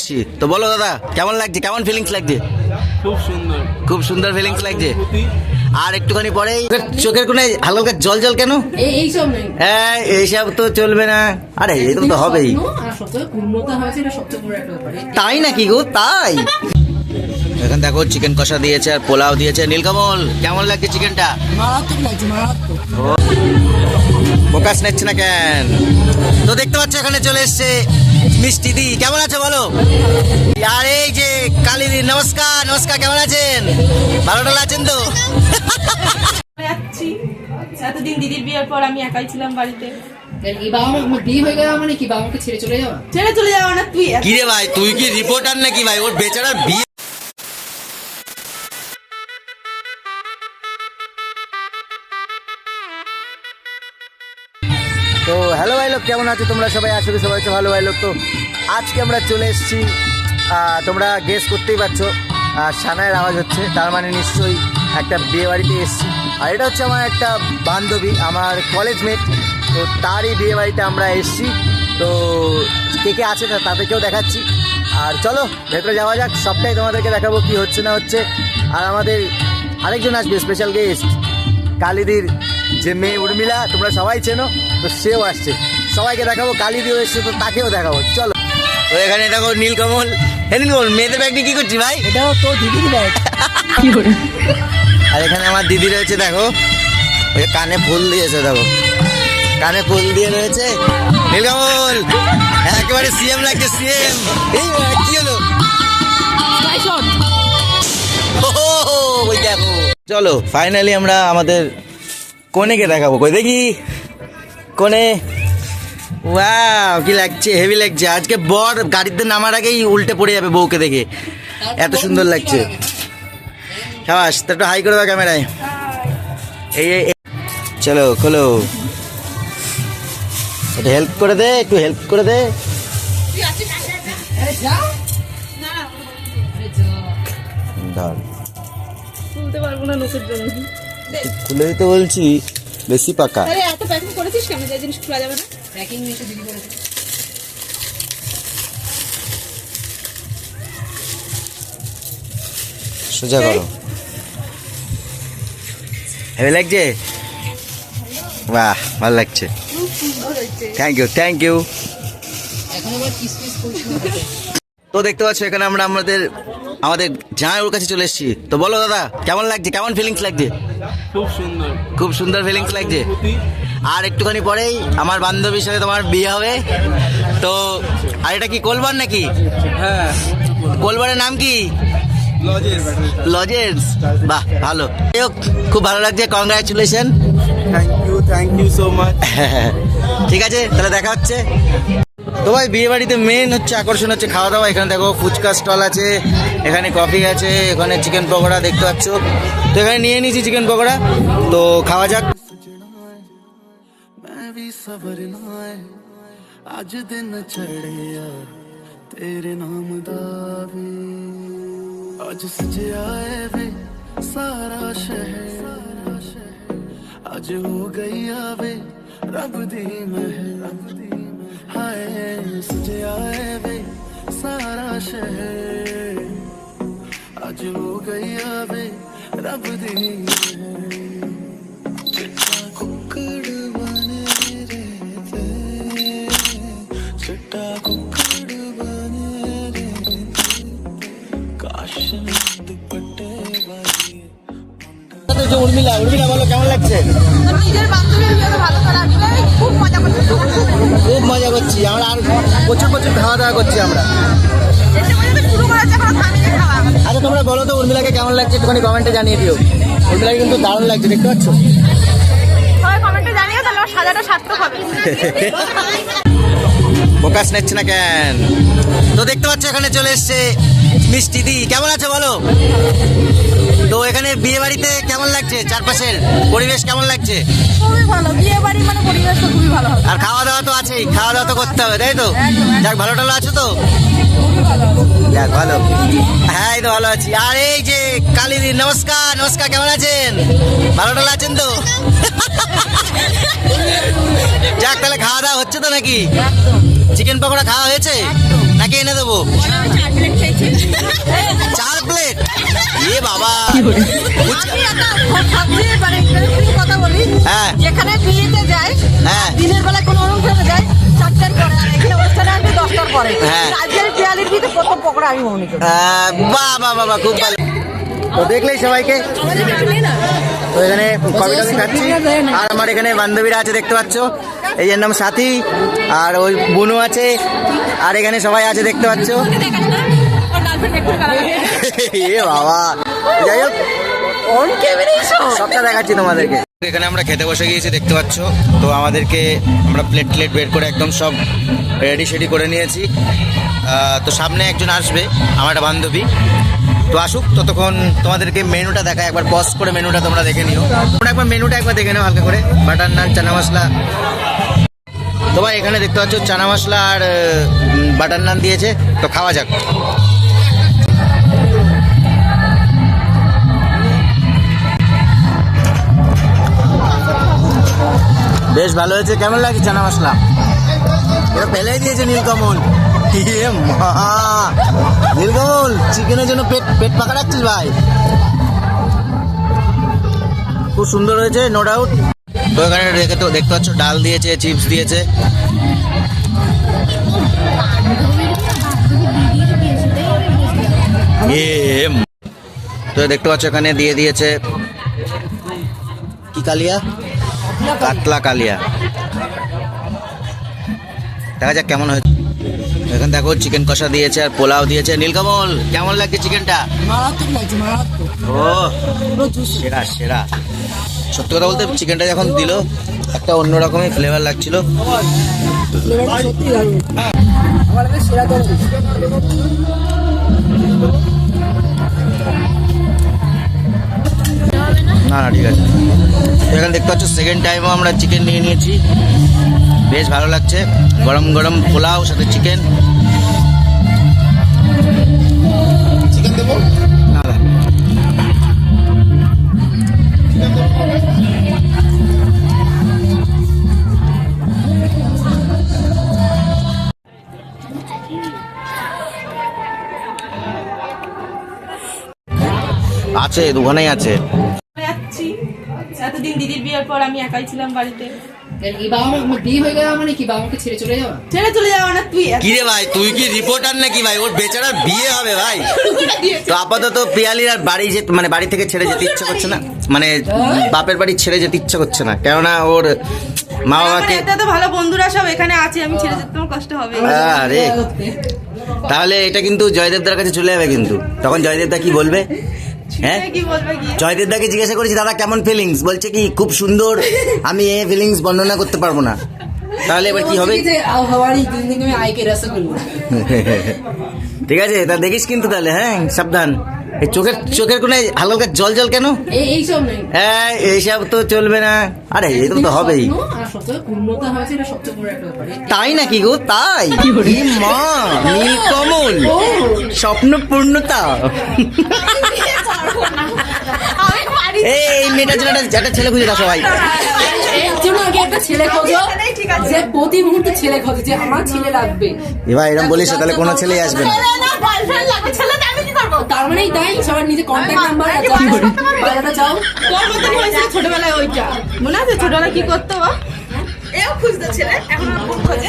এসেছি। তো বলো দাদা, কেমন লাগছে, কেমন ফিলিংস লাগছে? খুব সুন্দর, খুব সুন্দর ফিলিংস লাগছে। আর একটুখানি পরেই চোখের কোণে হালকা জল জল কেন? এইসব নেই, হ্যাঁ, এইসব তো চলবে না। আরে এরকম তো হবেই। তাই নাকি গো? তাই এখন দেখো চিকেন কষা দিয়েছে আর পোলাও দিয়েছে। নীলকমল, কেমন লাগছে চিকেনটা? মারাত্মক লাগছে, মারাত্মক। ফোকাস নিচ্ছে না কেন? তো দেখতে পাচ্ছ এখানে চলে এসছে মিষ্টি দি। কেমন আছে বলো? আর এই যে কালিদি, নমস্কার। নমস্কার, কেমন আছেন? ভালো টালো আছেন তো? যাচ্ছি এতদিন দিদির বিয়ের পর আমি একাই ছিলাম বাড়িতে। বিয়ে হয়ে গেল মানে কি, বাবা মাকে ছেড়ে চলে যাওয়া? ছেড়ে চলে যাওয়া না তুই। কি রে ভাই, তুই কি রিপোর্টার নাকি ভাই? ওর বেচারার বিয়ে। তো হ্যালো ভাই লোক, কেমন আছো তোমরা সবাই? আশা করি সবাই ভালো ভাই লোক। তো আজকে আমরা চলে এসেছি, তোমরা গেস করতেই পারছো, সানায়ের আওয়াজ হচ্ছে, তার মানে নিশ্চয়ই একটা বিয়ে বাড়িতে এসেছি। আর এটা হচ্ছে আমার একটা বান্ধবী, আমার কলেজ মেট। তো তারই বিয়ে বাড়িতে আমরা এসেছি। তো কে কে আছে তাদেরকেও দেখাচ্ছি। আর চলো ভেতরে যাওয়া যাক, সবটাই তোমাদেরকে দেখাবো কি হচ্ছে না হচ্ছে। আর আমাদের আরেকজন আসবে স্পেশাল গেস্ট, কালিদির যে মেয়ে উর্মিলা, তোমরা সবাই চেনো, তো সেও আসছে। সবাইকে দেখাবো, কালিদিও এসছে, তো তাকেও দেখাবো। চলো। তো এখানে দেখো নীলকমল। হ্যাঁ নীলকমল, মেয়েদের ব্যাগ নিয়ে কি করছি ভাই? এটাও তো দিদির ব্যাগ। আর এখানে আমার দিদি রয়েছে, দেখো ওই কানে ফুল দিয়েছে, দেখো কানে ফুল দিয়ে রয়েছে। নীলকমল একেবারে সিএম লাগছে, সিএম। এই কি হলো? ওই দেখো। চলো ফাইনালি আমরা আমাদের কনেকে দেখাবো। কই দেখি কোনে। ওয়াও, কি লাগছে, হেভি লাগছে। আজকে বর গাড়িতে নামার আগেই উল্টে পড়ে যাবে বউকে দেখে, এত সুন্দর লাগছে। সাবাস, তো একটু হাই করে দাও ক্যামেরায়। এই চলো খোলো, একটু হেল্প করে দে, একটু হেল্প করে দে। ধর, তুলতে পারবো না নোকের জন্য। খুলে দিতে বলছি, বেশি পাকা। আরে এত প্যাকিং করেছিস কেন, যে জিনিস খোলা যাবে না? প্যাকিং এসে দিদি করেছে। সোজা করো। হেভি লাগছে? বাহ, ভালো লাগছে। Thank you, thank you. এখন আবার কিস কিস করছি না। তো দেখতে পাচ্ছ এখানে আমরা আমাদের জামাই ওর কাছে চলে এসেছি। তো বলো দাদা, কেমন লাগছে, কেমন ফিলিংস লাগছে? খুব সুন্দর, খুব সুন্দর ফিলিংস লাগছে। আর একটুখানি পরেই আমার বান্ধবীর সাথে তোমার বিয়ে হবে। তো আর এটা কি কোলবার নাকি? হ্যাঁ, কোলবারের নাম কি? লজেস। লজেন্স। বাহ, ভালো। যাই হোক, খুব ভালো লাগছে, congratulation. Thank you so much. ঠিক আছে, তাহলে দেখা হচ্ছে। তো ভাই বিয়ে বাড়িতে মেন হচ্ছে আকর্ষণ হচ্ছে খাওয়া দাওয়া। এখানে দেখো ফুচকা স্টল আছে, এখানে কফি আছে, এখানে চিকেন পকোড়া দেখতে পাচ্ছ। তো এখানে নিয়ে নিয়েছি চিকেন পকোড়া, তো খাওয়া যাক। आज दिन चढ़िया तेरे नाम दा वे आज सजया वे सारा शहर आज हो गई वे रब दी महल हाय सजया वे सारा शहर आज हो गई वे रब दी महल कुकड़ बने रहते चिट्टा कुकड़ बने रहते काश दुपट्टे वाली উর্মিলা, উর্মিলা বলো কেমন লাগছে? নিজের বান্ধবীর বিয়েতে ভালো করে আসলে খুব মজা করছি, খুব মজা করছি আমরা, আর প্রচুর প্রচুর খাওয়া দাওয়া করছি আমরা। শুরু করেছে এখন থামিয়ে খাওয়া। আচ্ছা তোমরা বলো তো উর্মিলাকে কেমন লাগছে, একটুখানি কমেন্টে জানিয়ে দিও। উর্মিলাকে কিন্তু দারুণ লাগছে, দেখতে পাচ্ছ? সবাই কমেন্টে জানিও, তাহলে আমার সাজাটা সার্থক হবে। ফোকাস নিচ্ছে না কেন? তো দেখতে পাচ্ছ এখানে চলে এসছে মিষ্টি দি। কেমন আছে বলো? তো এখানে বিয়ে বাড়িতে কেমন লাগছে, চারপাশের পরিবেশ কেমন লাগছে? খুবই ভালো, বিয়ে বাড়ি মানে পরিবেশ তো খুবই ভালো হবে। আর খাওয়া দাওয়া তো আছেই, খাওয়া দাওয়া তো করতে হবে, তাই তো? যাক, ভালো টালো আছো তো? যাক ভালো। হ্যাঁ, এই তো ভালো আছি। আর এই যে কালিদি, নমস্কার। নমস্কার, কেমন আছেন? ভালো টালো আছেন তো? যাক, তাহলে খাওয়া দাওয়া হচ্ছে তো নাকি? চিকেন পকোড়া খাওয়া হয়েছে? নাকি এনে দেবো 4 প্লেট? এ বাবা, কথা বলি, হ্যাঁ যেখানে বিয়েতে যায় হ্যাঁ দিনের বেলা কোনো অনুষ্ঠানে যায় 4টার পরে, আর এখানে অনুষ্ঠানে আসবে 10টার পরে। হ্যাঁ। আজকের পিয়ালির বিয়েতে প্রথম পকোড়া আমি মনে করি। বাহ বাহ বাহ বাহ, খুব ভালো। তো দেখলেই সবাইকে, তো এখানে কফি টফি খাচ্ছি, আর আমার এখানে বান্ধবীরা আছে দেখতে পাচ্ছ, এই এর নাম সাথী, আর ওই বুনু আছে, আর এখানে সবাই আছে দেখতে পাচ্ছ। এ বাবা, যাই হোক সবটা দেখাচ্ছি তোমাদেরকে। এখানে আমরা খেতে বসে গিয়েছি দেখতে পাচ্ছ, তো আমাদেরকে আমরা প্লেট বের করে একদম সব রেডি সেডি করে নিয়েছি। তো সামনে একজন আসবে, আমার একটা বান্ধবী, তো আসুক, ততক্ষণ তোমাদেরকে মেনুটা দেখায়। একবার পজ করে মেনুটা তোমরা দেখে নিও, তোমরা একবার মেনুটা একবার দেখে নাও হালকা করে। বাটার নান, চানা মশলা, তো ভাই এখানে দেখতে পাচ্ছ চানা মশলা আর বাটার নান দিয়েছে, তো খাওয়া যাক। বেশ ভালো হয়েছে। কেমন লাগে চানা মশলা? এটা ফেলেই দিয়েছে নীলকমল। এ মা, নীলকমল চিকেনের জন্য পেট পাকা রাখছিস ভাই। খুব সুন্দর হয়েছে, নো ডাউট। তো এখানে রেখে তো দেখতে পাচ্ছ ডাল দিয়েছে, চিপস দিয়েছে। তো দেখতে পাচ্ছ এখানে দিয়ে দিয়েছে কি কালিয়া, কাতলা কালিয়া। দেখা যাক কেমন হয়েছে। এখানে দেখো চিকেন কষা দিয়েছে আর পোলাও দিয়েছে। নীলকমল কেমন লাগছে চিকেনটা? ও সেরা সেরা। সত্যি কথা বলতে চিকেনটা যখন দিল একটা অন্যরকমই ফ্লেভার লাগছিল। না না ঠিক আছে। এখানে দেখতে পাচ্ছ সেকেন্ড টাইমও আমরা চিকেন নিয়ে নিয়েছি, বেশ ভালো লাগছে। গরম গরম পোলাও সাথে চিকেন। চিকেন দেবো না? আছে, দোকানেই আছে। যাচ্ছি এতদিন দিদির বিয়ের পর আমি একাই ছিলাম বাড়িতে। এই বাবা মা বিয়ে হয়ে গেল মানে কি বাবা মাকে ছেড়ে চলে যাওয়া? ছেড়ে চলে যাওয়া না তুই। কি রে ভাই, তুই কি রিপোর্টার নাকি ভাই? ওর বেচারার বিয়ে হবে ভাই। তো আপাতত পিয়ালির আর বাড়ি যেতে, মানে বাড়ি থেকে ছেড়ে যেতে ইচ্ছে করছে না, মানে বাপের বাড়ি ছেড়ে যেতে ইচ্ছে করছে না, কেননা ওর মা বাবাকে। এটা তো ভালো বন্ধুরা সব এখানে আছে, আমি ছেড়ে যেতে আমার কষ্ট হবে। আরে তাহলে এটা কিন্তু জয়দেবদার কাছে চলে যাবে, কিন্তু তখন জয়দেবদা কি বলবে? হ্যাঁ, কি বলবে কি? জয়দেবদাকে জিজ্ঞাসা করেছি দাদা কেমন ফিলিংস, বলছে কি খুব সুন্দর, আমি এই ফিলিংস বর্ণনা করতে পারবো না। তাহলে এবার কি হবে? আবহাওয়ারই দিন দিন আমি আইকে রসগোল্লা। ঠিক আছে, তা দেখিস কিন্তু তাহলে। হ্যাঁ সাবধান, এই চোখের কোণে হালকা জল জল কেন? এইসব নেই। হ্যাঁ এইসব তো চলবে না। আরে এরকম তো হবেই। আর সবচেয়ে পূর্ণতা হয়েছে, এটা সবচেয়ে বড় একটা ব্যাপার। তাই নাকি গো? তাই? এ মা, নীলকমল স্বপ্ন পূর্ণতা। এই মেয়েটার জন্য একটা ছেলে খুঁজে দাও সবাই। এর জন্য আগে একটা ছেলে খোঁজো, যে প্রতি মুহূর্তে ছেলে খোঁজে, যে আমার ছেলে লাগবে। এবার এরকম বলিস তাহলে কোনো ছেলেই আসবে না। তার মানে তাই সবার নিজে কন্ট্যাক্ট নাম্বার বাজারটা চাও। তোর মতন হয়েছে ছোটবেলায় ওইটা মনে আছে? ছোটবেলায় কি করতো? এও খুঁজতো ছেলে, এখন খুঁজে।